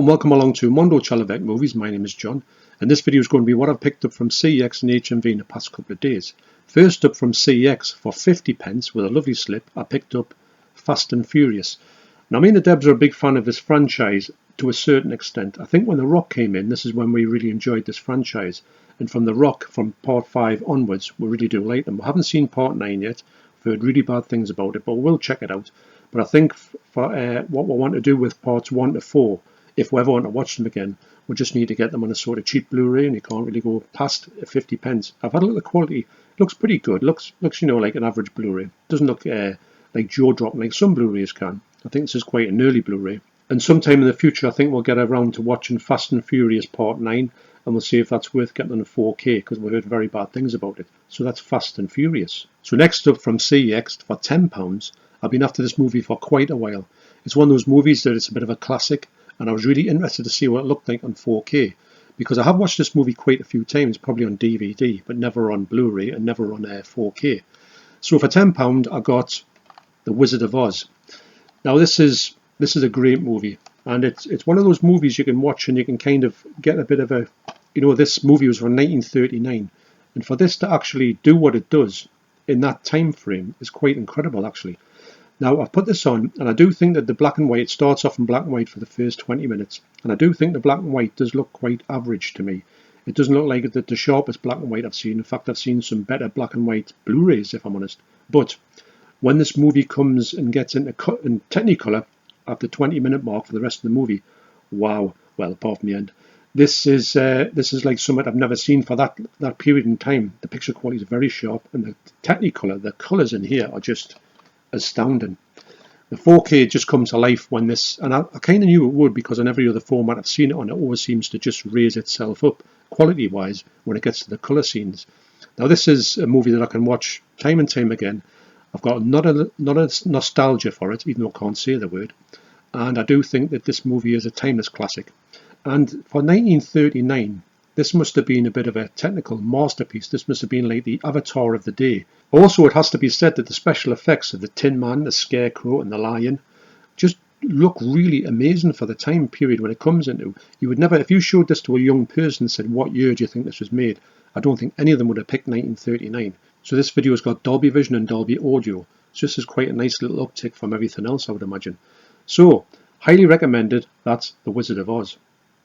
and welcome along to Mondo Chelloveck Movies. My name is John, and this video is going to be what I've picked up from CEX and HMV in the past couple of days. First up from CEX, for 50 pence with a lovely slip, I picked up Fast and Furious. Now, me and the Debs are a big fan of this franchise to a certain extent. I think when The Rock came in, this is when we really enjoyed this franchise. And from The Rock, from part 5 onwards, we really do like them. We haven't seen part 9 yet. I've heard really bad things about it, but we'll check it out. But I think for what we want to do with parts 1 to 4, if we ever want to watch them again, we just need to get them on a sort of cheap Blu-ray, and you can't really go past 50 pence. I've had a look at the quality. It looks pretty good. Looks you know, like an average Blu-ray. Doesn't look like jaw-dropping like some Blu-rays can. I think this is quite an early Blu-ray. And sometime in the future, I think we'll get around to watching Fast and Furious Part 9, and we'll see if that's worth getting on 4K, because we heard very bad things about it. So that's Fast and Furious. So next up from CEX, for £10, I've been after this movie for quite a while. It's one of those movies that it's a bit of a classic, and I was really interested to see what it looked like on 4K, because I have watched this movie quite a few times, probably on DVD, but never on Blu-ray and never on 4K. So for £10, I got The Wizard of Oz. Now this is a great movie, and it's one of those movies you can watch and you can kind of get a bit of a, you know, this movie was from 1939, and for this to actually do what it does in that time frame is quite incredible, actually. Now, I've put this on, and I do think that the black and white, it starts off in black and white for the first 20 minutes, and I do think the black and white does look quite average to me. It doesn't look like the sharpest black and white I've seen. In fact, I've seen some better black and white Blu-rays, if I'm honest. But when this movie comes and gets into Technicolor at the 20-minute mark for the rest of the movie, wow, well, apart from the end, this is like something I've never seen for that period in time. The picture quality is very sharp, and the Technicolor, the colours in here are just astounding. The 4K just comes to life when this, and I kind of knew it would, because on every other format I've seen it on, it always seems to just raise itself up quality wise when it gets to the colour scenes. Now this is a movie that I can watch time and time again. I've got not a nostalgia for it, even though I can't say the word, and I do think that this movie is a timeless classic. And for 1939, this must have been a bit of a technical masterpiece. This must have been like the Avatar of the day. Also, it has to be said that the special effects of the Tin Man, the Scarecrow and the Lion just look really amazing for the time period when it comes into. You would never, if you showed this to a young person and said, what year do you think this was made? I don't think any of them would have picked 1939. So this video has got Dolby Vision and Dolby Audio. It's just as quite a nice little uptick from everything else, I would imagine. So, highly recommended. That's The Wizard of Oz.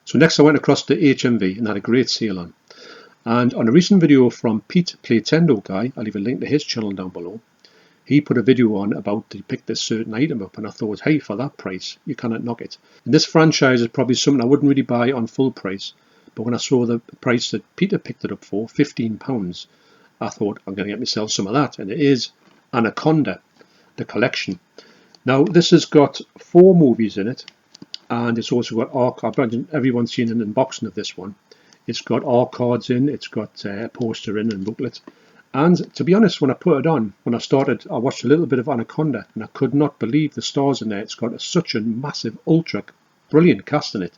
So next I went across to HMV and had a great sale on. And on a recent video from Playtendoguy, I'll leave a link to his channel down below, he put a video on about he picked this certain item up, and I thought, hey, for that price, you cannot knock it. And this franchise is probably something I wouldn't really buy on full price, but when I saw the price that Peter picked it up for, £15, I thought, I'm going to get myself some of that. And it is Anaconda, the collection. Now, this has got 4 movies in it, and it's also got art cards. I imagine everyone's seen an unboxing of this one. It's got art cards in, it's got a poster in and booklet. And to be honest, when I put it on, when I started, I watched a little bit of Anaconda, and I could not believe the stars in there. It's got such a massive, ultra brilliant cast in it.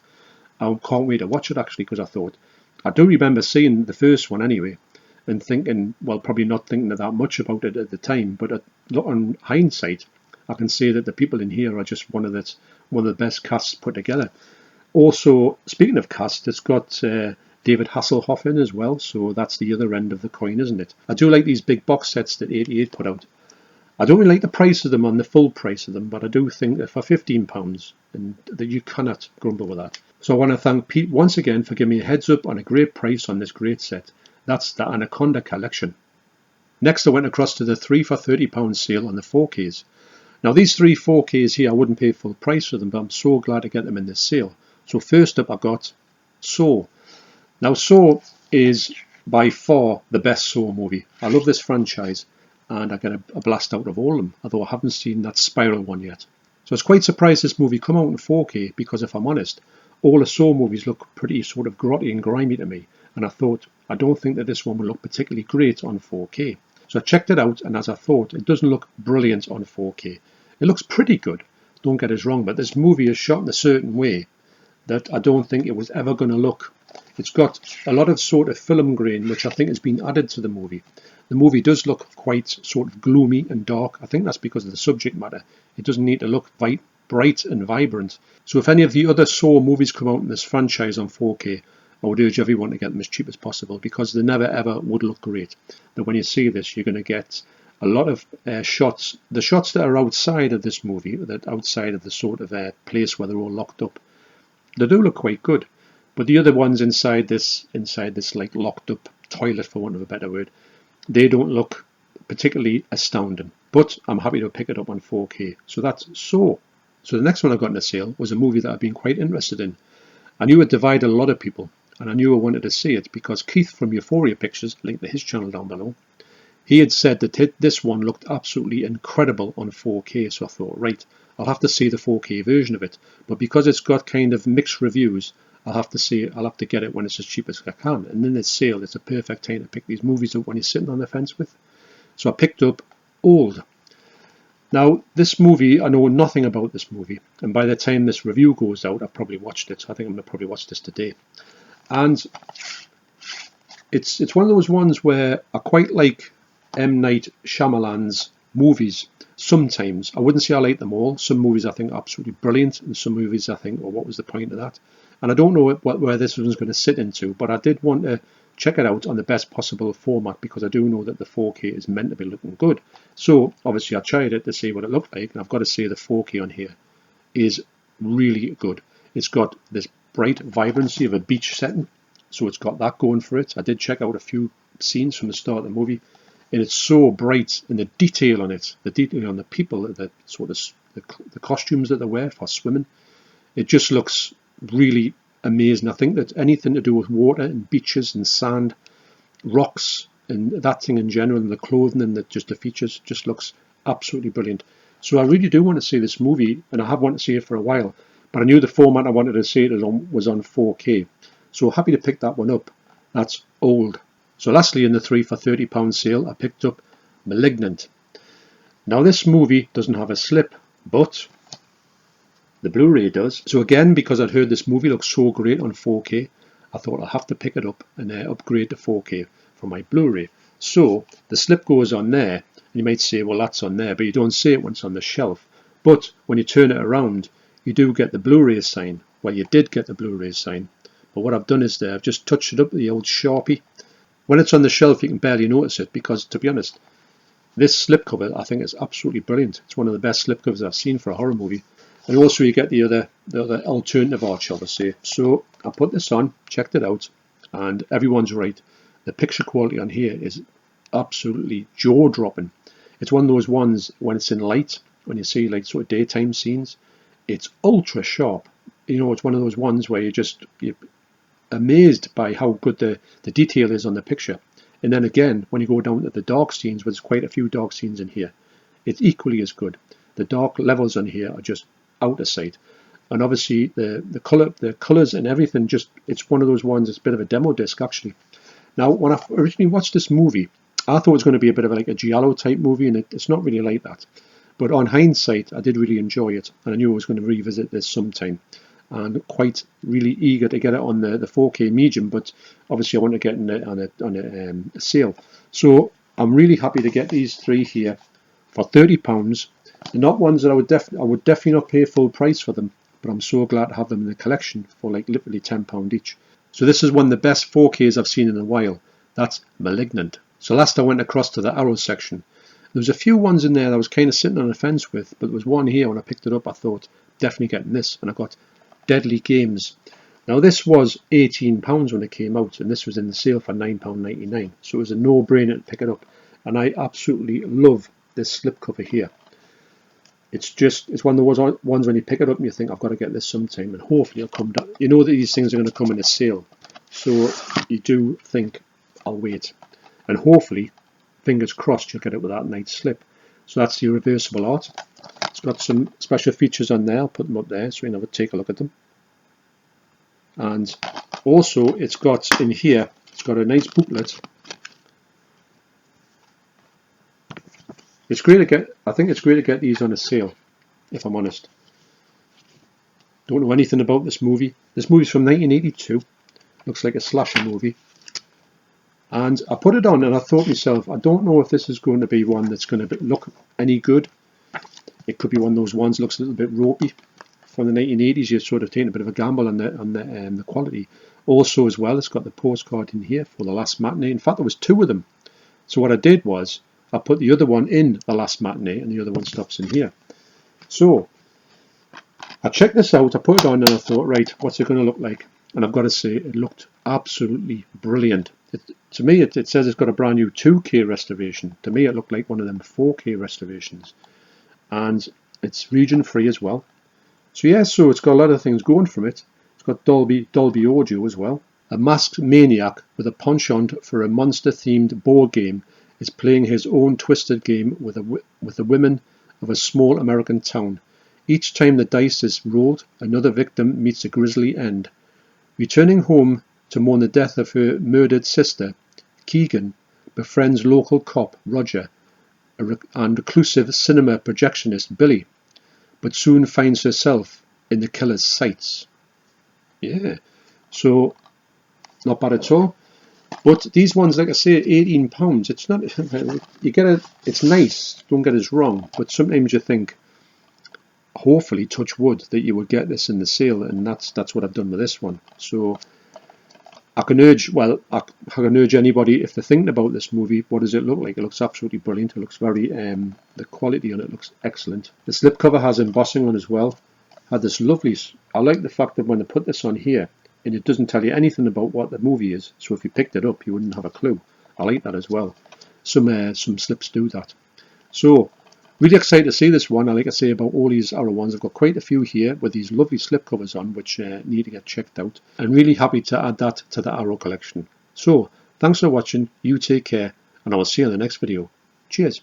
I can't wait to watch it, actually, because I do remember seeing the first one anyway, and thinking, well, probably not thinking that much about it at the time, but on hindsight, I can say that the people in here are just one of the best casts put together. Also, speaking of cast, it's got David Hasselhoff in as well, so that's the other end of the coin, isn't it? I do like these big box sets that 88 put out. I don't really like the price of them on the full price of them, but I do think that for £15, and that you cannot grumble with that. So I want to thank Pete once again for giving me a heads up on a great price on this great set. That's the Anaconda collection. Next I went across to the 3 for £30 sale on the 4Ks. Now these 3 4Ks here, I wouldn't pay full price for them, but I'm so glad to get them in this sale. So first up I got Saw. Now Saw is by far the best Saw movie. I love this franchise, and I get a blast out of all of them, although I haven't seen that Spiral one yet. So I was quite surprised this movie come out in 4K, because if I'm honest, all the Saw movies look pretty sort of grotty and grimy to me, and I thought, I don't think that this one will look particularly great on 4K. So I checked it out, and as I thought, it doesn't look brilliant on 4K. It looks pretty good, don't get us wrong, but this movie is shot in a certain way that I don't think it was ever going to look. It's got a lot of sort of film grain, which I think has been added to the movie. The movie does look quite sort of gloomy and dark. I think that's because of the subject matter. It doesn't need to look bright and vibrant. So if any of the other Saw movies come out in this franchise on 4K, I would urge everyone to get them as cheap as possible, because they never ever would look great. But when you see this, you're going to get a lot of shots. The shots that are outside of this movie, that outside of the sort of place where they're all locked up, they do look quite good. But the other ones inside this like locked up toilet, for want of a better word, they don't look particularly astounding. But I'm happy to pick it up on 4K. So that's Saw. So the next one I got in the sale was a movie that I've been quite interested in. I knew it divided a lot of people, and I knew I wanted to see it because Keith from Euphoria Pictures, link to his channel down below, he had said that this one looked absolutely incredible on 4K. So I thought, right, I'll have to see the 4K version of it. But because it's got kind of mixed reviews, I'll have to get it when it's as cheap as I can. And in this sale, it's a perfect time to pick these movies up when you're sitting on the fence with. So I picked up Old. Now, this movie, I know nothing about this movie, and by the time this review goes out, I've probably watched it. I think I'm going to probably watch this today. And it's one of those ones where I quite like M. Night Shyamalan's movies. Sometimes, I wouldn't say I like them all. Some movies I think are absolutely brilliant, and some movies I think, well, what was the point of that? And I don't know where this one's going to sit into, but I did want to check it out on the best possible format, because I do know that the 4K is meant to be looking good. So obviously I tried it to see what it looked like, and I've got to say the 4K on here is really good. It's got this bright vibrancy of a beach setting, so it's got that going for it. I did check out a few scenes from the start of the movie, and it's so bright, and the detail on it, the detail on the people, the sort of the costumes that they wear for swimming, it just looks really amazing. I think that anything to do with water and beaches and sand, rocks, and that thing in general, and the clothing and the features just looks absolutely brilliant. So I really do want to see this movie, and I have wanted to see it for a while, but I knew the format I wanted to see it on was on 4K. So happy to pick that one up. That's Old. So lastly, in the 3 for £30 sale, I picked up Malignant. Now this movie doesn't have a slip, but the Blu-ray does. So again, because I'd heard this movie looks so great on 4K, I thought I'll have to pick it up and upgrade to 4K for my Blu-ray. So the slip goes on there, and you might say, well, that's on there, but you don't see it when it's on the shelf. But when you turn it around, you do get the Blu-ray sign. Well, you did get the Blu-ray sign, but what I've done is I've just touched it up with the old Sharpie. When it's on the shelf, you can barely notice it, because to be honest, this slipcover I think is absolutely brilliant. It's one of the best slipcovers I've seen for a horror movie. And also you get the other alternative art, shall I say. So I put this on, checked it out, and everyone's right. The picture quality on here is absolutely jaw-dropping. It's one of those ones when it's in light, when you see like sort of daytime scenes, it's ultra sharp. You know, it's one of those ones where you're amazed by how good the detail is on the picture. And then again, when you go down to the dark scenes, there's quite a few dark scenes in here, it's equally as good. The dark levels on here are just out of sight, and obviously the colors and everything, it's one of those ones. It's a bit of a demo disc actually. Now when I originally watched this movie, I thought it was going to be a bit of like a giallo type movie, and it's not really like that. But on hindsight, I did really enjoy it, and I knew I was going to revisit this sometime, and quite really eager to get it on the 4K medium. But obviously I want to get it on a sale, so I'm really happy to get these three here for £30. They're not ones that I would definitely not pay full price for them, but I'm so glad to have them in the collection for like literally £10 each. So this is one of the best 4Ks I've seen in a while. That's Malignant. So last I went across to the Arrow section. There was a few ones in there that I was kind of sitting on the fence with, but there was one here when I picked it up I thought, definitely getting this, and I got Deadly Games. Now this was £18 when it came out, and this was in the sale for £9.99, so it was a no-brainer to pick it up, and I absolutely love this slipcover here. It's one of those ones when you pick it up and you think, I've got to get this sometime, and hopefully it'll come down. You know that these things are going to come in a sale, so you do think, I'll wait, and hopefully, fingers crossed, you'll get it with that nice slip. So that's the reversible art. It's got some special features on there. I'll put them up there so you can take a look at them. And also it's got in here, it's got a nice booklet. It's great to get. I think it's great to get these on a sale, if I'm honest. Don't know anything about this movie. This movie's from 1982. Looks like a slasher movie. And I put it on and I thought to myself, I don't know if this is going to be one that's going to look any good. It could be one of those ones that looks a little bit ropey. From the 1980s, you're sort of taking a bit of a gamble on the quality. Also, as well, it's got the postcard in here for The Last Matinee. In fact, there was 2 of them. So what I did was I put the other one in The Last Matinee, and the other one stops in here. So I checked this out. I put it on, and I thought, right, what's it going to look like? And I've got to say, it looked absolutely brilliant. To me, it says it's got a brand new 2K restoration. To me, it looked like one of them 4K restorations. And it's region free as well. So yeah, so it's got a lot of things going from it. It's got Dolby Audio as well. A masked maniac with a penchant for a monster-themed board game is playing his own twisted game with the women of a small American town. Each time the dice is rolled, another victim meets a grisly end. Returning home to mourn the death of her murdered sister, Keegan befriends local cop Roger and reclusive cinema projectionist Billy, but soon finds herself in the killer's sights. Yeah, so not bad at all. But these ones, like I say, £18. It's not. You get it. It's nice. Don't get us wrong. But sometimes you think, hopefully, touch wood, that you would get this in the sale, and that's what I've done with this one. So I can urge anybody, if they're thinking about this movie, what does it look like? It looks absolutely brilliant. It looks very, the quality on it looks excellent. The slipcover has embossing on as well. Had this lovely, I like the fact that when they put this on here, and it doesn't tell you anything about what the movie is, so if you picked it up, you wouldn't have a clue. I like that as well. Some slips do that. So, really excited to see this one. I like to say about all these Arrow ones. I've got quite a few here with these lovely slipcovers on, which need to get checked out. And really happy to add that to the Arrow collection. So, thanks for watching. You take care, and I will see you in the next video. Cheers.